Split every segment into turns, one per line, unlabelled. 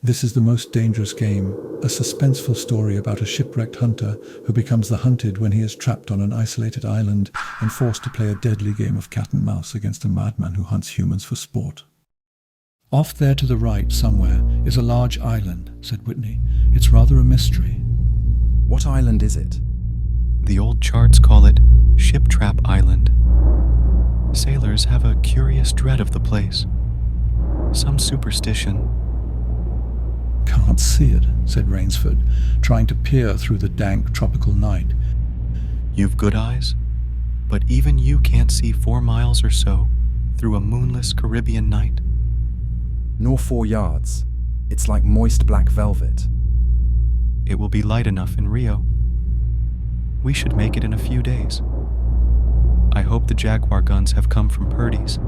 This is the Most Dangerous Game, a suspenseful story about a shipwrecked hunter who becomes the hunted when he is trapped on an isolated island and forced to play a deadly game of cat and mouse against a madman who hunts humans for sport. Off there to the right, somewhere, is a large island, said Whitney. It's rather a mystery.
What island is it?
The old charts call it Ship Trap Island. Sailors have a curious dread of the place. Some superstition.
Can't see it, said Rainsford, trying to peer through the dank tropical night.
You've good eyes, but even you can't see 4 miles or so through a moonless Caribbean night.
Nor 4 yards. It's like moist black velvet.
It will be light enough in Rio. We should make it in a few days. I hope the Jaguar guns have come from Purdy's.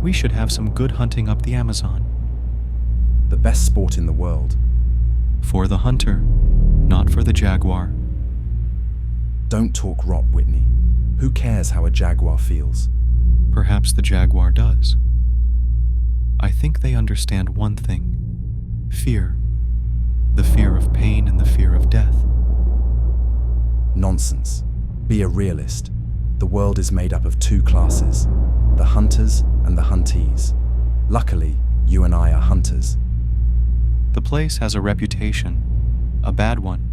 We should have some good hunting up the Amazon.
The best sport in the world.
For the hunter, not for the Jaguar.
Don't talk rot, Whitney. Who cares how a Jaguar feels?
Perhaps the Jaguar does. I think they understand one thing: fear. The fear of pain and the fear of death.
Nonsense. Be a realist. The world is made up of 2 classes, the hunters and the huntees. Luckily, you and I are hunters.
The place has a reputation, a bad one.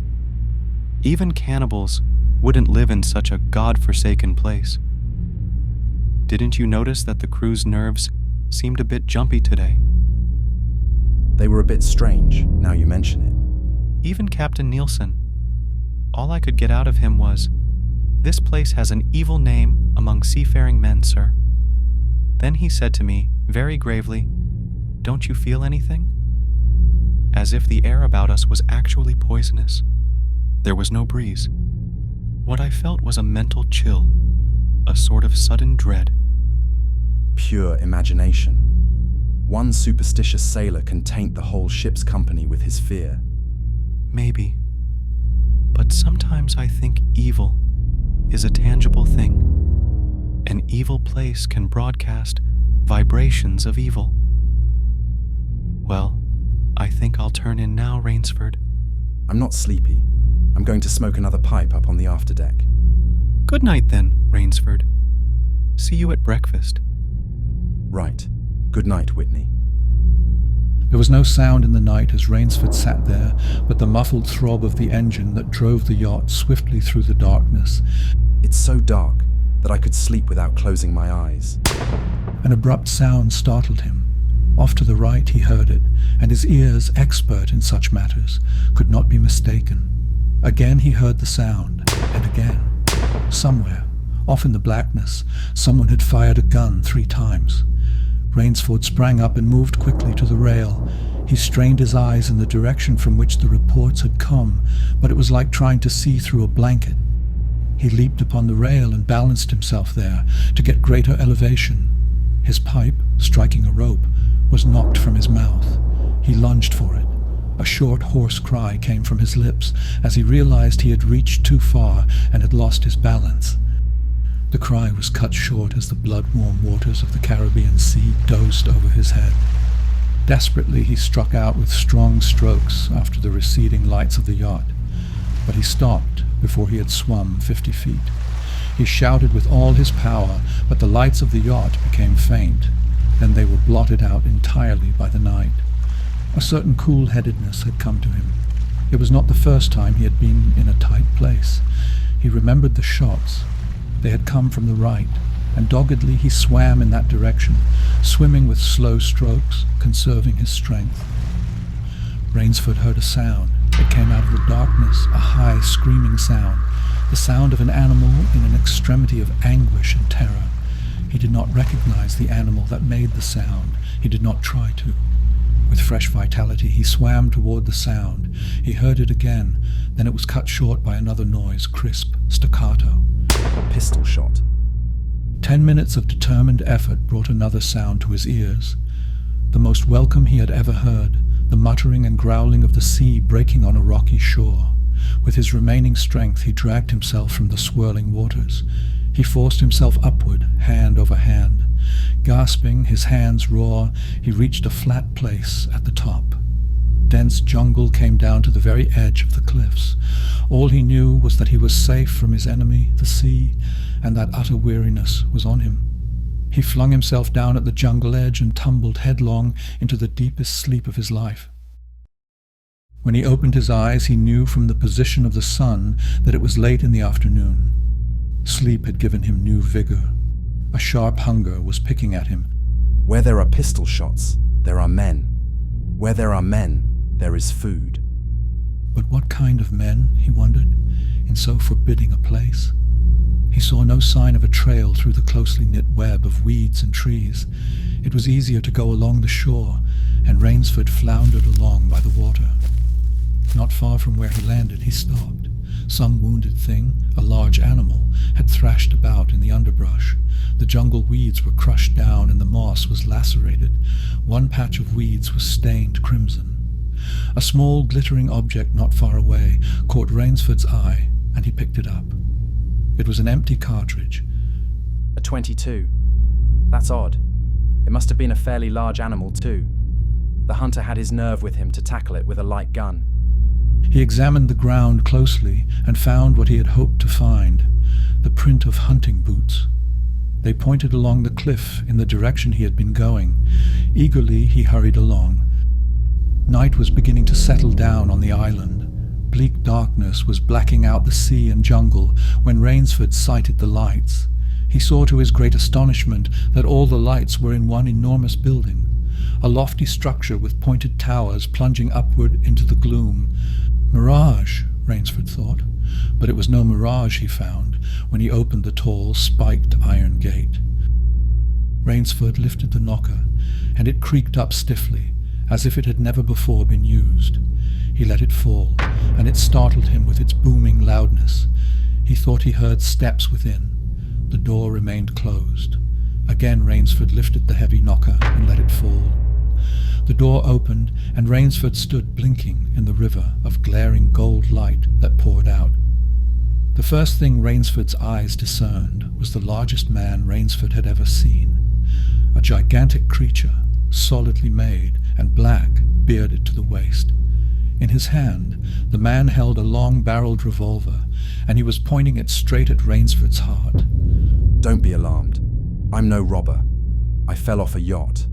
Even cannibals wouldn't live in such a god-forsaken place. Didn't you notice that the crew's nerves seemed a bit jumpy today?
They were a bit strange, now you mention it.
Even Captain Nielsen. All I could get out of him was, "This place has an evil name among seafaring men, sir." Then he said to me, very gravely, "Don't you feel anything?" As if the air about us was actually poisonous. There was no breeze. What I felt was a mental chill, a sort of sudden dread.
Pure imagination. One superstitious sailor can taint the whole ship's company with his fear.
Maybe. But sometimes I think evil is a tangible thing. An evil place can broadcast vibrations of evil. Well, I think I'll turn in now, Rainsford.
I'm not sleepy. I'm going to smoke another pipe up on the afterdeck.
Good night then, Rainsford. See you at breakfast.
Right. Good night, Whitney.
There was no sound in the night as Rainsford sat there, but the muffled throb of the engine that drove the yacht swiftly through the darkness.
It's so dark that I could sleep without closing my eyes.
An abrupt sound startled him. Off to the right he heard it, and his ears, expert in such matters, could not be mistaken. Again he heard the sound, and again. Somewhere, off in the blackness, someone had fired a gun 3 times. Rainsford sprang up and moved quickly to the rail. He strained his eyes in the direction from which the reports had come, but it was like trying to see through a blanket. He leaped upon the rail and balanced himself there to get greater elevation. His pipe, striking a rope, was knocked from his mouth. He lunged for it. A short, hoarse cry came from his lips as he realized he had reached too far and had lost his balance. The cry was cut short as the blood-warm waters of the Caribbean Sea dosed over his head. Desperately he struck out with strong strokes after the receding lights of the yacht, but he stopped before he had swum 50 feet. He shouted with all his power, but the lights of the yacht became faint. Then they were blotted out entirely by the night. A certain cool-headedness had come to him. It was not the first time he had been in a tight place. He remembered the shots. They had come from the right, and doggedly he swam in that direction, swimming with slow strokes, conserving his strength. Rainsford heard a sound. It came out of the darkness, a high, screaming sound, the sound of an animal in an extremity of anguish and terror. He did not recognize the animal that made the sound. He did not try to. With fresh vitality, he swam toward the sound. He heard it again, then it was cut short by another noise, crisp, staccato.
Pistol shot.
10 minutes of determined effort brought another sound to his ears. The most welcome he had ever heard, the muttering and growling of the sea breaking on a rocky shore. With his remaining strength, he dragged himself from the swirling waters. He forced himself upward, hand over hand. Gasping, his hands raw, he reached a flat place at the top. dense jungle came down to the very edge of the cliffs. All he knew was that he was safe from his enemy, the sea, and that utter weariness was on him. He flung himself down at the jungle edge and tumbled headlong into the deepest sleep of his life. When he opened his eyes, he knew from the position of the sun that it was late in the afternoon. Sleep had given him new vigor. A sharp hunger was picking at him.
Where there are pistol shots, there are men. Where there are men, there is food.
But what kind of men, he wondered, in so forbidding a place? He saw no sign of a trail through the closely knit web of weeds and trees. It was easier to go along the shore, and Rainsford floundered along by the water. Not far from where he landed, he stopped. Some wounded thing, a large animal, had thrashed about in the underbrush. The jungle weeds were crushed down and the moss was lacerated. One patch of weeds was stained crimson. A small glittering object not far away caught Rainsford's eye, and he picked it up. It was an empty cartridge.
A .22. That's odd. It must have been a fairly large animal too. The hunter had his nerve with him to tackle it with a light gun.
He examined the ground closely and found what he had hoped to find, the print of hunting boots. They pointed along the cliff in the direction he had been going. Eagerly he hurried along. Night was beginning to settle down on the island. Bleak darkness was blacking out the sea and jungle when Rainsford sighted the lights. He saw to his great astonishment that all the lights were in one enormous building, a lofty structure with pointed towers plunging upward into the gloom. Mirage, Rainsford thought, but it was no mirage he found when he opened the tall, spiked iron gate. Rainsford lifted the knocker, and it creaked up stiffly, as if it had never before been used. He let it fall, and it startled him with its booming loudness. He thought he heard steps within. The door remained closed. Again Rainsford lifted the heavy knocker and let it fall. The door opened, and Rainsford stood blinking in the river of glaring gold light that poured out. The first thing Rainsford's eyes discerned was the largest man Rainsford had ever seen. A gigantic creature, solidly made and black, bearded to the waist. In his hand, the man held a long-barreled revolver, and he was pointing it straight at Rainsford's heart.
Don't be alarmed. I'm no robber. I fell off a yacht.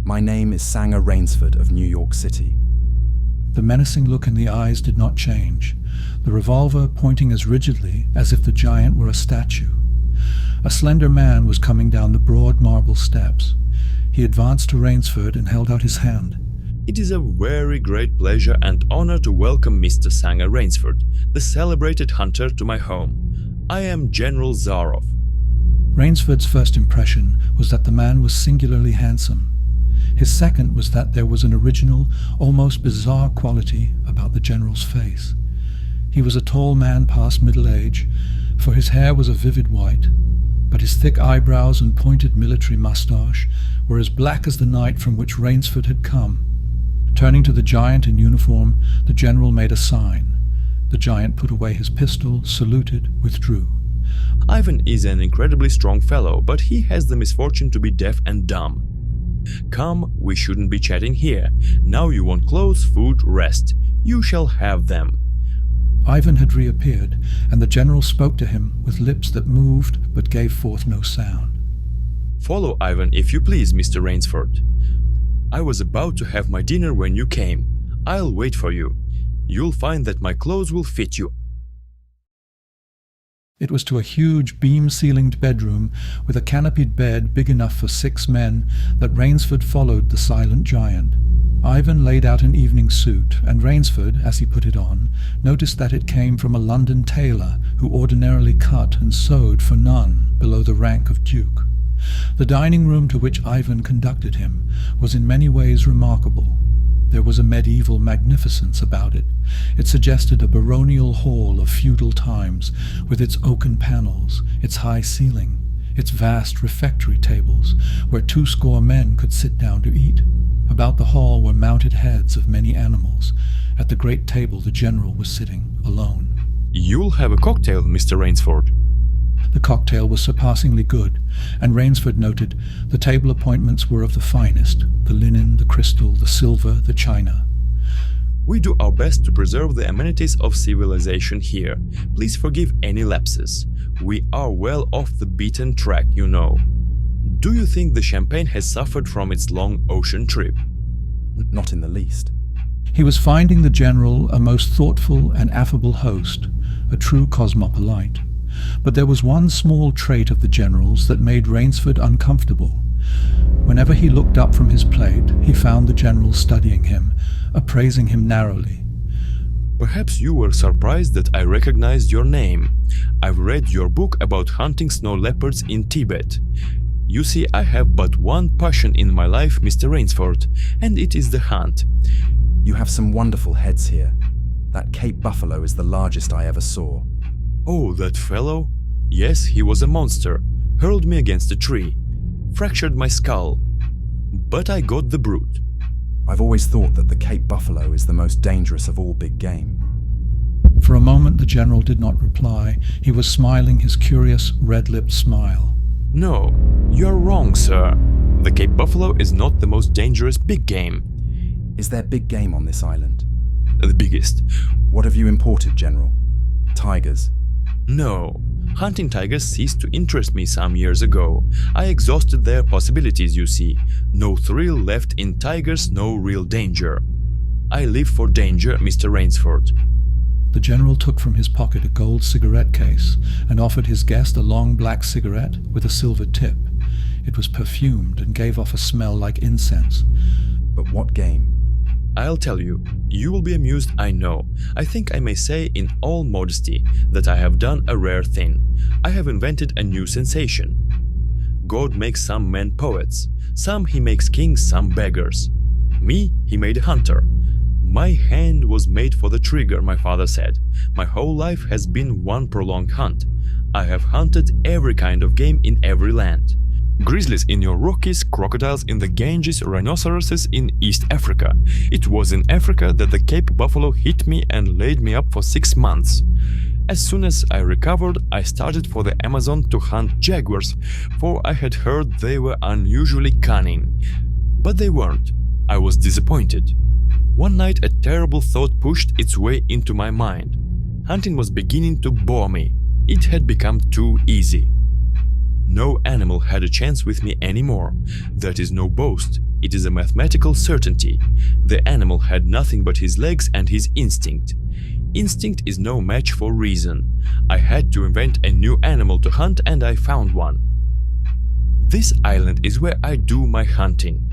My name is Sanger Rainsford of New York City.
The menacing look in the eyes did not change, the revolver pointing as rigidly as if the giant were a statue. A slender man was coming down the broad marble steps. He advanced to Rainsford and held out his hand.
It is a very great pleasure and honor to welcome Mr. Sanger Rainsford, the celebrated hunter, to my home. I am General Zarov.
Rainsford's first impression was that the man was singularly handsome. His second was that there was an original, almost bizarre quality about the general's face. He was a tall man past middle age, for his hair was a vivid white, but his thick eyebrows and pointed military mustache were as black as the night from which Rainsford had come. Turning to the giant in uniform, the general made a sign. The giant put away his pistol, saluted, withdrew.
Ivan is an incredibly strong fellow, but he has the misfortune to be deaf and dumb. Come, we shouldn't be chatting here. Now you want clothes, food, rest. You shall have them.
Ivan had reappeared, and the general spoke to him with lips that moved but gave forth no sound.
Follow Ivan, if you please, Mr. Rainsford. I was about to have my dinner when you came. I'll wait for you. You'll find that my clothes will fit you.
It was to a huge beam-ceilinged bedroom with a canopied bed big enough for 6 men that Rainsford followed the silent giant. Ivan laid out an evening suit, and Rainsford, as he put it on, noticed that it came from a London tailor who ordinarily cut and sewed for none below the rank of duke. The dining room to which Ivan conducted him was in many ways remarkable. There was a medieval magnificence about it. It suggested a baronial hall of feudal times, with its oaken panels, its high ceiling, its vast refectory tables, where 20 men could sit down to eat. About the hall were mounted heads of many animals. At the great table the general was sitting, alone.
You'll have a cocktail, Mr. Rainsford.
The cocktail was surpassingly good, and Rainsford noted the table appointments were of the finest, the linen, the crystal, the silver, the china.
We do our best to preserve the amenities of civilization here. Please forgive any lapses. We are well off the beaten track, you know. Do you think the champagne has suffered from its long ocean trip?
Not in the least.
He was finding the general a most thoughtful and affable host, a true cosmopolite. But there was one small trait of the general's that made Rainsford uncomfortable. Whenever he looked up from his plate, he found the general studying him, appraising him narrowly.
Perhaps you were surprised that I recognized your name. I've read your book about hunting snow leopards in Tibet. You see, I have but one passion in my life, Mr. Rainsford, and it is the hunt.
You have some wonderful heads here. That Cape buffalo is the largest I ever saw.
Oh, that fellow? Yes, he was a monster. Hurled me against a tree. Fractured my skull. But I got the brute.
I've always thought that the Cape buffalo is the most dangerous of all big game.
For a moment the general did not reply. He was smiling his curious, red-lipped smile.
No, you're wrong, sir. The Cape buffalo is not the most dangerous big game.
Is there big game on this island?
The biggest.
What have you imported, General? Tigers?
No. Hunting tigers ceased to interest me some years ago. I exhausted their possibilities, you see. No thrill left in tigers, no real danger. I live for danger, Mr. Rainsford.
The general took from his pocket a gold cigarette case and offered his guest a long black cigarette with a silver tip. It was perfumed and gave off a smell like incense.
But what game?
I'll tell you. You will be amused, I know. I think I may say in all modesty that I have done a rare thing. I have invented a new sensation. God makes some men poets. Some he makes kings, some beggars. Me, he made a hunter. My hand was made for the trigger, my father said. My whole life has been one prolonged hunt. I have hunted every kind of game in every land. Grizzlies in your Rockies, crocodiles in the Ganges, rhinoceroses in East Africa. It was in Africa that the Cape buffalo hit me and laid me up for 6 months. As soon as I recovered, I started for the Amazon to hunt jaguars, for I had heard they were unusually cunning. But they weren't. I was disappointed. One night a terrible thought pushed its way into my mind. Hunting was beginning to bore me. It had become too easy. No animal had a chance with me anymore. That is no boast. It is a mathematical certainty. The animal had nothing but his legs and his instinct. Instinct is no match for reason. I had to invent a new animal to hunt, and I found one. This island is where I do my hunting.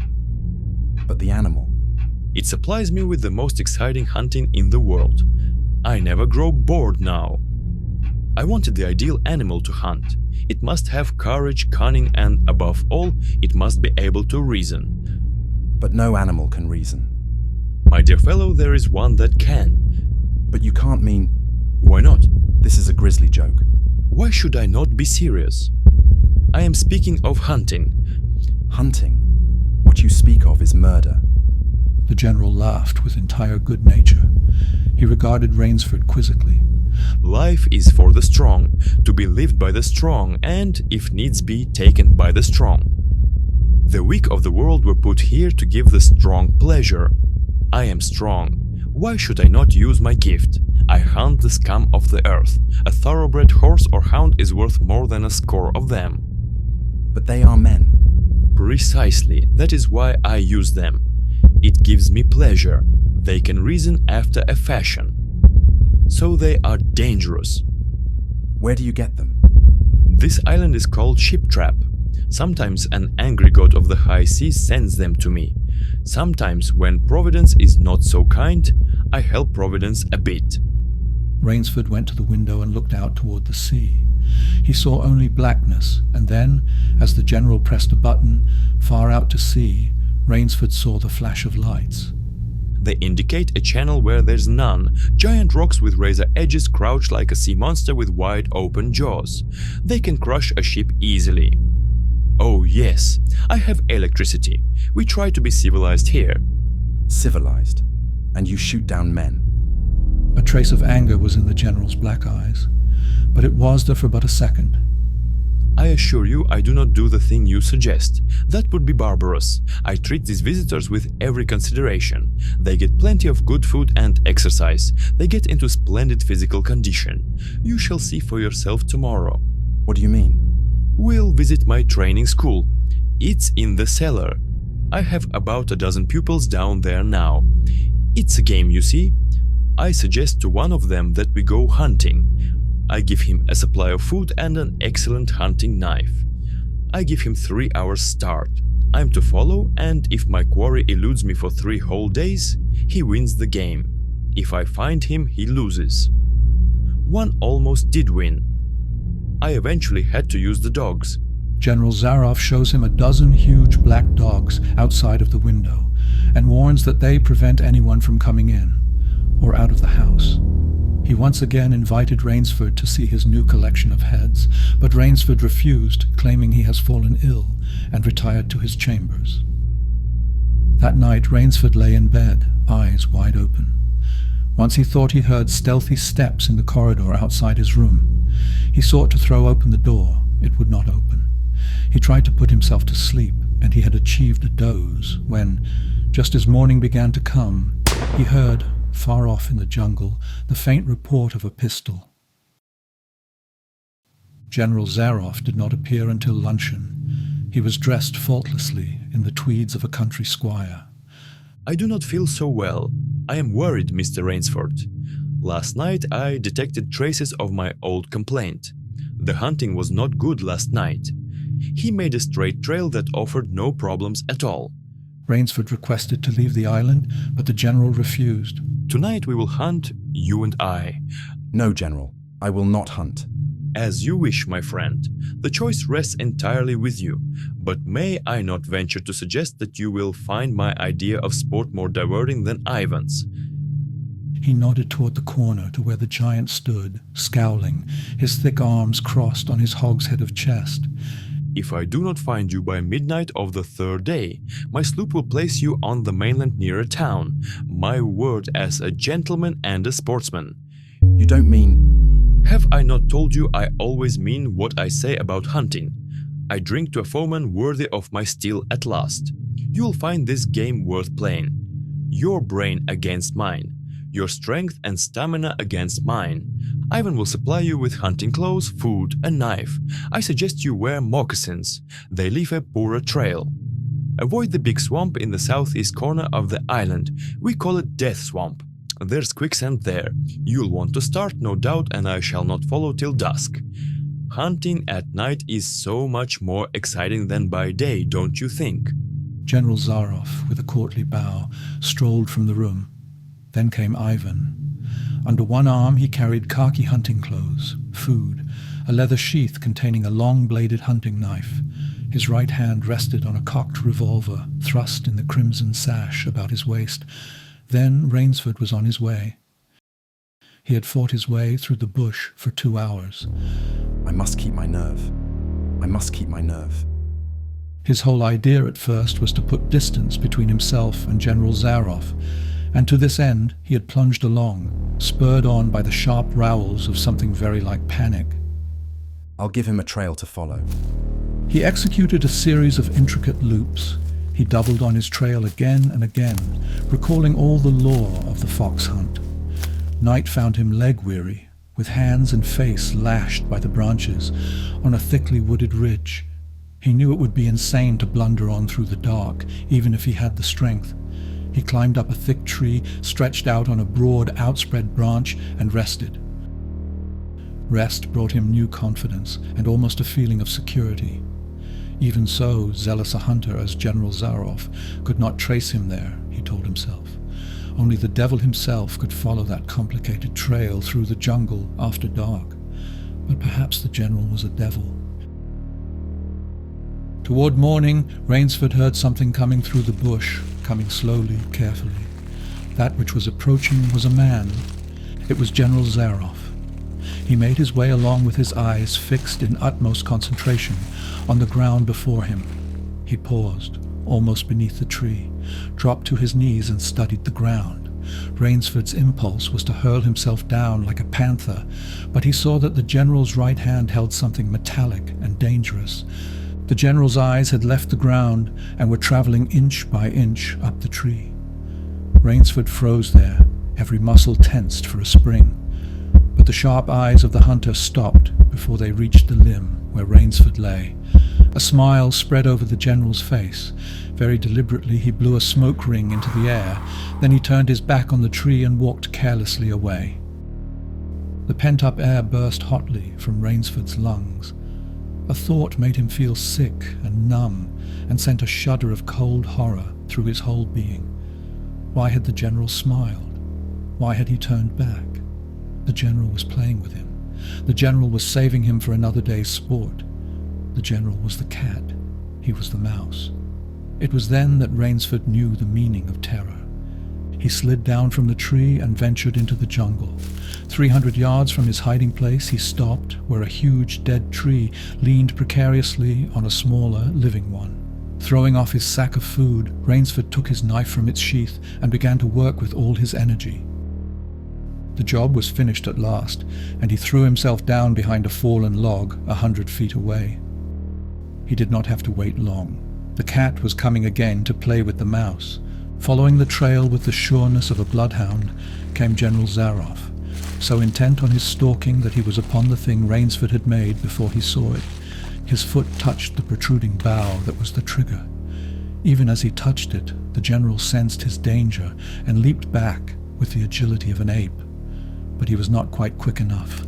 But the animal?
It supplies me with the most exciting hunting in the world. I never grow bored now. I wanted the ideal animal to hunt. It must have courage, cunning, and above all, it must be able to reason.
But no animal can reason.
My dear fellow, there is one that can.
But you can't mean...
Why not?
This is a grisly joke.
Why should I not be serious? I am speaking of hunting.
Hunting? What you speak of is murder.
The general laughed with entire good nature. He regarded Rainsford quizzically.
Life is for the strong, to be lived by the strong, and, if needs be, taken by the strong. The weak of the world were put here to give the strong pleasure. I am strong. Why should I not use my gift? I hunt the scum of the earth. A thoroughbred horse or hound is worth more than a score of them.
But they are men.
Precisely. That is why I use them. It gives me pleasure. They can reason after a fashion. So they are dangerous.
Where do you get them?
This island is called Shiptrap. Sometimes an angry god of the high seas sends them to me. Sometimes, when Providence is not so kind, I help Providence a bit.
Rainsford went to the window and looked out toward the sea. He saw only blackness, and then, as the general pressed a button, far out to sea, Rainsford saw the flash of lights.
They indicate a channel where there's none. Giant rocks with razor edges crouch like a sea monster with wide open jaws. They can crush a ship easily. Oh yes, I have electricity. We try to be civilized here.
Civilized? And you shoot down men?
A trace of anger was in the general's black eyes, but it was there for but a second.
I assure you I do not do the thing you suggest. That would be barbarous. I treat these visitors with every consideration. They get plenty of good food and exercise. They get into splendid physical condition. You shall see for yourself tomorrow.
What do you mean?
We'll visit my training school. It's in the cellar. I have about a dozen pupils down there now. It's a game, you see. I suggest to one of them that we go hunting. I give him a supply of food and an excellent hunting knife. I give him 3 hours start. I'm to follow, and if my quarry eludes me for 3 whole days, he wins the game. If I find him, he loses. One almost did win. I eventually had to use the dogs.
General Zaroff shows him a dozen huge black dogs outside of the window and warns that they prevent anyone from coming in or out of the house. He once again invited Rainsford to see his new collection of heads, but Rainsford refused, claiming he has fallen ill, and retired to his chambers. That night Rainsford lay in bed, eyes wide open. Once he thought he heard stealthy steps in the corridor outside his room. He sought to throw open the door. It would not open. He tried to put himself to sleep, and he had achieved a doze when, just as morning began to come, he heard, far off in the jungle, the faint report of a pistol. General Zaroff did not appear until luncheon. He was dressed faultlessly in the tweeds of a country squire.
I do not feel so well. I am worried, Mr. Rainsford. Last night I detected traces of my old complaint. The hunting was not good last night. He made a straight trail that offered no problems at all.
Rainsford requested to leave the island, but the general refused.
Tonight we will hunt, you and I.
No, General. I will not hunt.
As you wish, my friend. The choice rests entirely with you. But may I not venture to suggest that you will find my idea of sport more diverting than Ivan's?
He nodded toward the corner to where the giant stood, scowling, his thick arms crossed on his hogshead of chest.
If I do not find you by midnight of the 3rd day, my sloop will place you on the mainland near a town. My word as a gentleman and a sportsman.
You don't mean...
Have I not told you I always mean what I say about hunting? I drink to a foeman worthy of my steel at last. You'll find this game worth playing. Your brain against mine. Your strength and stamina against mine. Ivan will supply you with hunting clothes, food, a knife. I suggest you wear moccasins. They leave a poorer trail. Avoid the big swamp in the southeast corner of the island. We call it Death Swamp. There's quicksand there. You'll want to start, no doubt, and I shall not follow till dusk. Hunting at night is so much more exciting than by day, don't you think?
General Zaroff, with a courtly bow, strolled from the room. Then came Ivan. Under one arm he carried khaki hunting clothes, food, a leather sheath containing a long-bladed hunting knife. His right hand rested on a cocked revolver thrust in the crimson sash about his waist. Then Rainsford was on his way. He had fought his way through the bush for 2 hours.
I must keep my nerve. I must keep my nerve.
His whole idea at first was to put distance between himself and General Zaroff, and to this end he had plunged along, spurred on by the sharp rowels of something very like panic.
I'll give him a trail to follow.
He executed a series of intricate loops. He doubled on his trail again and again, recalling all the lore of the fox hunt. Night found him leg-weary, with hands and face lashed by the branches, on a thickly wooded ridge. He knew it would be insane to blunder on through the dark, even if he had the strength. He climbed up a thick tree, stretched out on a broad, outspread branch, and rested. Rest brought him new confidence and almost a feeling of security. Even so, zealous a hunter as General Zaroff could not trace him there, he told himself. Only the devil himself could follow that complicated trail through the jungle after dark. But perhaps the general was a devil. Toward morning, Rainsford heard something coming through the bush, coming slowly, carefully. That which was approaching was a man. It was General Zaroff. He made his way along with his eyes fixed in utmost concentration on the ground before him. He paused, almost beneath the tree, dropped to his knees and studied the ground. Rainsford's impulse was to hurl himself down like a panther, but he saw that the general's right hand held something metallic and dangerous. The general's eyes had left the ground and were traveling inch by inch up the tree. Rainsford froze there, every muscle tensed for a spring. But the sharp eyes of the hunter stopped before they reached the limb where Rainsford lay. A smile spread over the general's face. Very deliberately he blew a smoke ring into the air, then he turned his back on the tree and walked carelessly away. The pent-up air burst hotly from Rainsford's lungs. A thought made him feel sick and numb and sent a shudder of cold horror through his whole being. Why had the general smiled? Why had he turned back? The general was playing with him. The general was saving him for another day's sport. The general was the cat. He was the mouse. It was then that Rainsford knew the meaning of terror. He slid down from the tree and ventured into the jungle. 300 yards from his hiding place, he stopped where a huge dead tree leaned precariously on a smaller, living one. Throwing off his sack of food, Rainsford took his knife from its sheath and began to work with all his energy. The job was finished at last, and he threw himself down behind a fallen log 100 feet away. He did not have to wait long. The cat was coming again to play with the mouse. Following the trail with the sureness of a bloodhound came General Zaroff, so intent on his stalking that he was upon the thing Rainsford had made before he saw it. His foot touched the protruding bough that was the trigger. Even as he touched it, the general sensed his danger and leaped back with the agility of an ape. But he was not quite quick enough.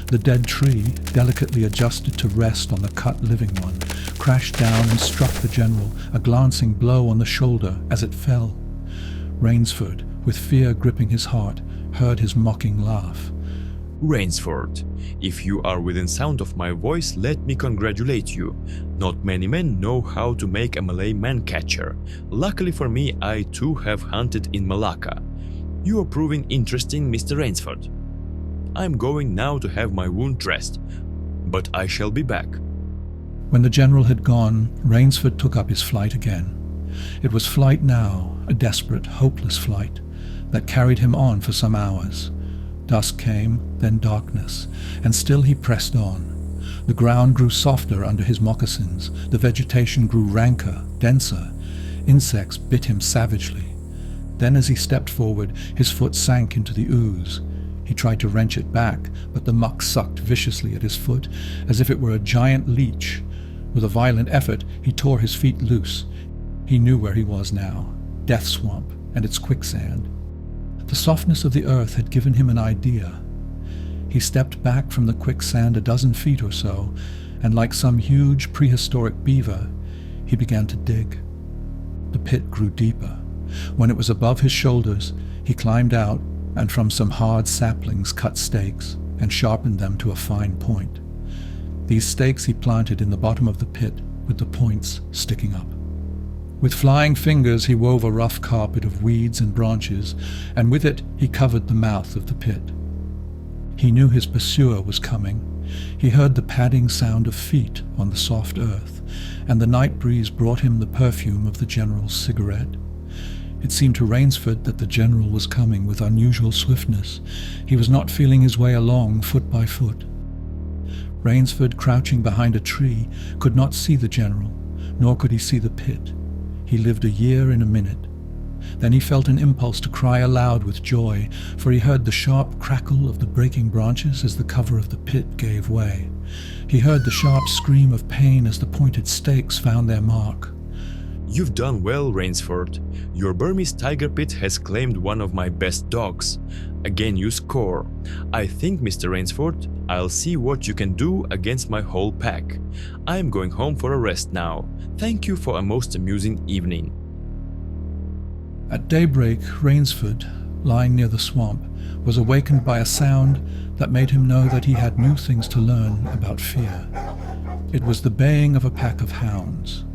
The dead tree, delicately adjusted to rest on the cut living one, crashed down and struck the general, a glancing blow on the shoulder as it fell. Rainsford, with fear gripping his heart, heard his mocking laugh.
Rainsford, if you are within sound of my voice, let me congratulate you. Not many men know how to make a Malay man-catcher. Luckily for me, I too have hunted in Malacca. You are proving interesting, Mr. Rainsford. I'm going now to have my wound dressed, but I shall be back.
When the general had gone, Rainsford took up his flight again. It was flight now, a desperate, hopeless flight, that carried him on for some hours. Dusk came, then darkness, and still he pressed on. The ground grew softer under his moccasins, the vegetation grew ranker, denser. Insects bit him savagely. Then as he stepped forward, his foot sank into the ooze. He tried to wrench it back, but the muck sucked viciously at his foot, as if it were a giant leech. With a violent effort, he tore his feet loose. He knew where he was now, Death Swamp and its quicksand. The softness of the earth had given him an idea. He stepped back from the quicksand a dozen feet or so, and like some huge prehistoric beaver, he began to dig. The pit grew deeper. When it was above his shoulders, he climbed out and from some hard saplings cut stakes and sharpened them to a fine point. These stakes he planted in the bottom of the pit with the points sticking up. With flying fingers he wove a rough carpet of weeds and branches, and with it he covered the mouth of the pit. He knew his pursuer was coming. He heard the padding sound of feet on the soft earth, and the night breeze brought him the perfume of the general's cigarette. It seemed to Rainsford that the general was coming with unusual swiftness. He was not feeling his way along foot by foot. Rainsford, crouching behind a tree, could not see the general, nor could he see the pit. He lived a year in a minute. Then he felt an impulse to cry aloud with joy, for he heard the sharp crackle of the breaking branches as the cover of the pit gave way. He heard the sharp scream of pain as the pointed stakes found their mark.
You've done well, Rainsford. Your Burmese tiger pit has claimed one of my best dogs. Again you score. I think, Mr. Rainsford, I'll see what you can do against my whole pack. I'm going home for a rest now. Thank you for a most amusing evening.
At daybreak, Rainsford, lying near the swamp, was awakened by a sound that made him know that he had new things to learn about fear. It was the baying of a pack of hounds.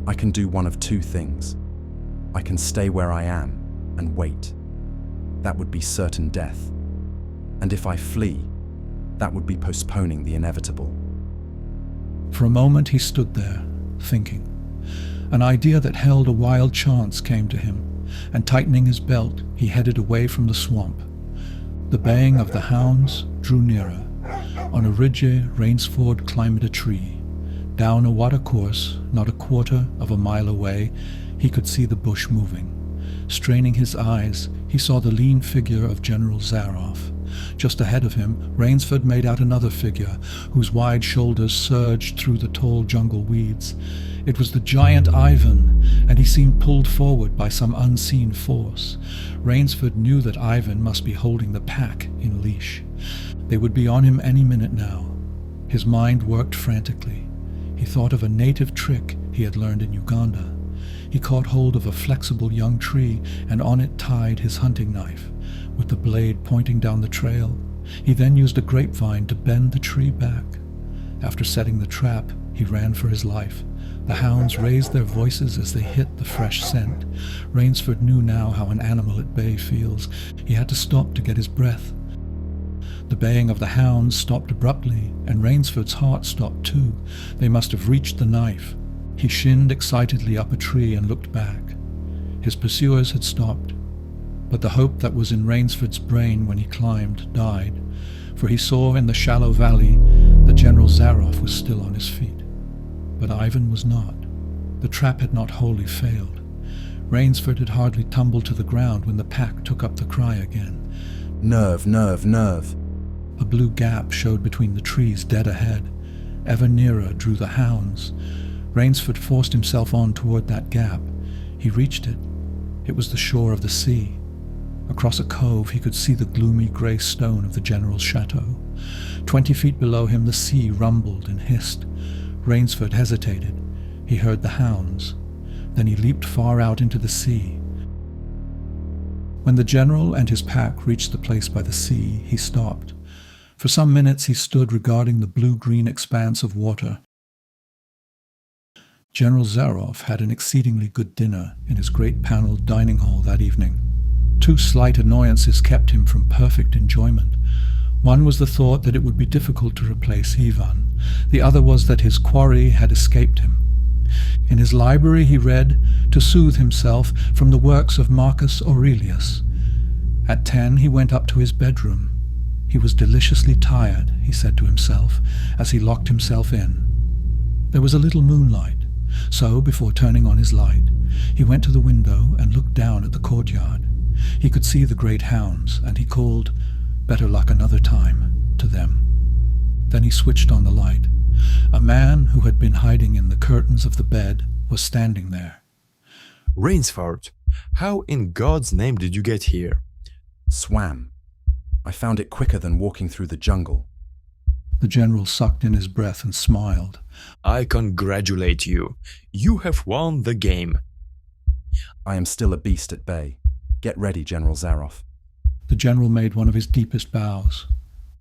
I can do one of two things. I can stay where I am and wait. That would be certain death. And if I flee, that would be postponing the inevitable.
For a moment he stood there, thinking. An idea that held a wild chance came to him. and tightening his belt, he headed away from the swamp. The baying of the hounds drew nearer. On a ridge, Rainsford climbed a tree. Down a watercourse, not a quarter of a mile away, he could see the bush moving. Straining his eyes, he saw the lean figure of General Zaroff. Just ahead of him, Rainsford made out another figure, whose wide shoulders surged through the tall jungle weeds. It was the giant Ivan, and he seemed pulled forward by some unseen force. Rainsford knew that Ivan must be holding the pack in leash. They would be on him any minute now. His mind worked frantically. He thought of a native trick he had learned in Uganda. He caught hold of a flexible young tree and on it tied his hunting knife, with the blade pointing down the trail. He then used a grapevine to bend the tree back. After setting the trap, he ran for his life. The hounds raised their voices as they hit the fresh scent. Rainsford knew now how an animal at bay feels. He had to stop to get his breath. The baying of the hounds stopped abruptly, and Rainsford's heart stopped too. They must have reached the knife. He shinned excitedly up a tree and looked back. His pursuers had stopped, but the hope that was in Rainsford's brain when he climbed died, for he saw in the shallow valley that General Zaroff was still on his feet. But Ivan was not. The trap had not wholly failed. Rainsford had hardly tumbled to the ground when the pack took up the cry again.
Nerve, nerve, nerve.
A blue gap showed between the trees dead ahead. Ever nearer drew the hounds. Rainsford forced himself on toward that gap. He reached it. It was the shore of the sea. Across a cove he could see the gloomy grey stone of the general's chateau. 20 feet below him the sea rumbled and hissed. Rainsford hesitated. He heard the hounds. Then he leaped far out into the sea. When the general and his pack reached the place by the sea, he stopped. For some minutes he stood regarding the blue-green expanse of water. General Zaroff had an exceedingly good dinner in his great panelled dining hall that evening. 2 slight annoyances kept him from perfect enjoyment. One was the thought that it would be difficult to replace Ivan. The other was that his quarry had escaped him. In his library he read, to soothe himself, from the works of Marcus Aurelius. At 10 he went up to his bedroom. He was deliciously tired, he said to himself, as he locked himself in. There was a little moonlight, so before turning on his light, he went to the window and looked down at the courtyard. He could see the great hounds, and he called, "Better luck another time," to them. Then he switched on the light. A man who had been hiding in the curtains of the bed was standing there.
Rainsford, how in God's name did you get here?
Swam. I found it quicker than walking through the jungle.
The general sucked in his breath and smiled.
I congratulate you. You have won the game.
I am still a beast at bay. Get ready, General Zaroff.
The general made one of his deepest bows.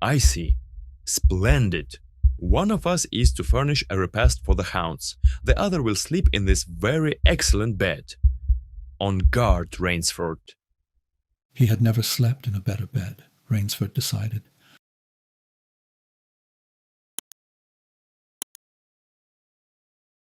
I see. Splendid. One of us is to furnish a repast for the hounds. The other will sleep in this very excellent bed. On guard, Rainsford.
He had never slept in a better bed, Rainsford decided.